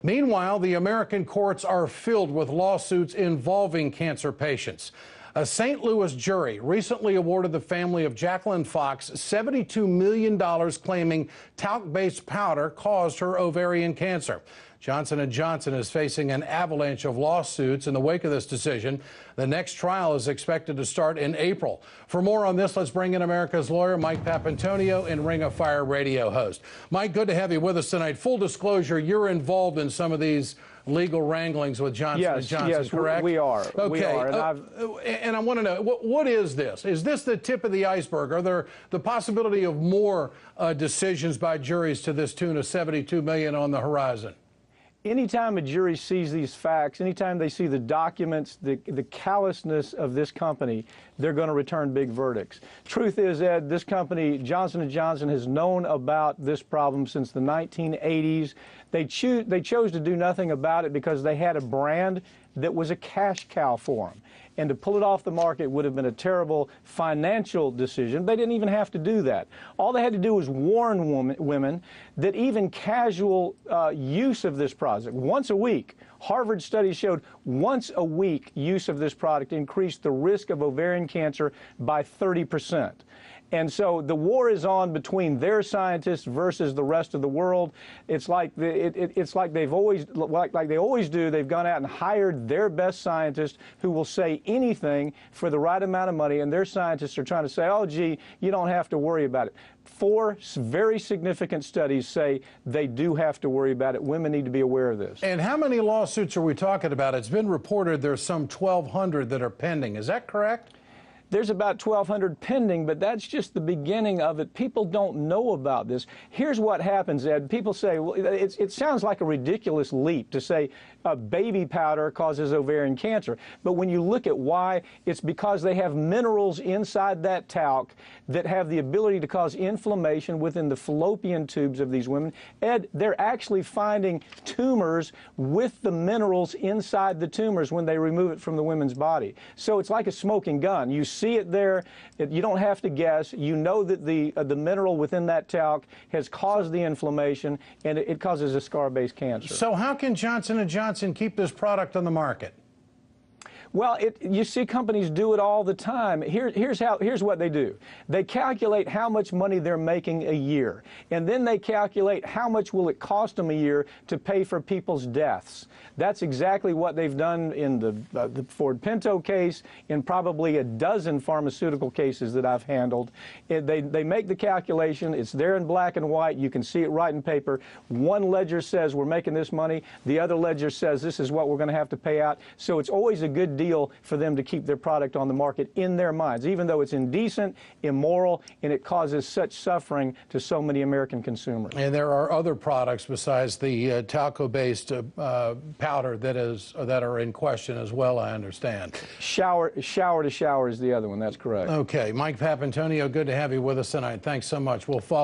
Meanwhile, the American courts are filled with lawsuits involving cancer patients. A St. Louis jury recently awarded the family of Jacqueline Fox $72 million, claiming talc-based powder caused her ovarian cancer. Johnson & Johnson is facing an avalanche of lawsuits in the wake of this decision. The next trial is expected to start in April. For more on this, let's bring in America's lawyer, Mike Papantonio, and Ring of Fire radio host. Mike, good to have you with us tonight. Full disclosure, you're involved in some of these legal wranglings with Johnson & Johnson, correct? Yes, we are. Okay. We are. And I want to know, what is this? Is this the tip of the iceberg? Are there the possibility of more decisions by juries to this tune of $72 million on the horizon? Anytime a jury sees these facts, anytime they see the documents, the callousness of this company, they're going to return big verdicts. Truth is, Ed, this company, Johnson & Johnson, has known about this problem since the 1980s. They chose to do nothing about it because they had a brand that was a cash cow for them. And to pull it off the market would have been a terrible financial decision. They didn't even have to do that. All they had to do was warn women that even casual use of this product, once a week, Harvard studies showed once a week use of this product increased the risk of ovarian cancer by 30%. And so the war is on between their scientists versus the rest of the world. It's like they always do. They've gone out and hired their best scientists who will say anything for the right amount of money, and their scientists are trying to say, oh, gee, you don't have to worry about it. 4 very significant studies say they do have to worry about it. Women need to be aware of this. And how many lawsuits are we talking about? It's been reported there's some 1,200 that are pending. Is that correct? There's about 1,200 pending, but that's just the beginning of it. People don't know about this. Here's what happens, Ed. People say, well, it sounds like a ridiculous leap to say baby powder causes ovarian cancer. But when you look at why, it's because they have minerals inside that talc that have the ability to cause inflammation within the fallopian tubes of these women. Ed, they're actually finding tumors with the minerals inside the tumors when they remove it from the women's body. So it's like a smoking gun. You see it there. You don't have to guess. You know that the mineral within that talc has caused the inflammation, and it causes a scar-based cancer. So how can Johnson & Johnson keep this product on the market? Well, you see companies do it all the time. Here's what they do. They calculate how much money they're making a year, and then they calculate how much will it cost them a year to pay for people's deaths. That's exactly what they've done in the Ford Pinto case, in probably a dozen pharmaceutical cases that I've handled. They make the calculation. It's there in black and white. You can see it right in paper. One ledger says we're making this money. The other ledger says this is what we're going to have to pay out. So it's always a good deal for them to keep their product on the market in their minds, even though it's indecent, immoral, and it causes such suffering to so many American consumers. And there are other products besides the talco-based powder that are in question as well, I understand. Shower to shower is the other one. That's correct. Okay. Mike Papantonio, good to have you with us tonight. Thanks so much. We'll follow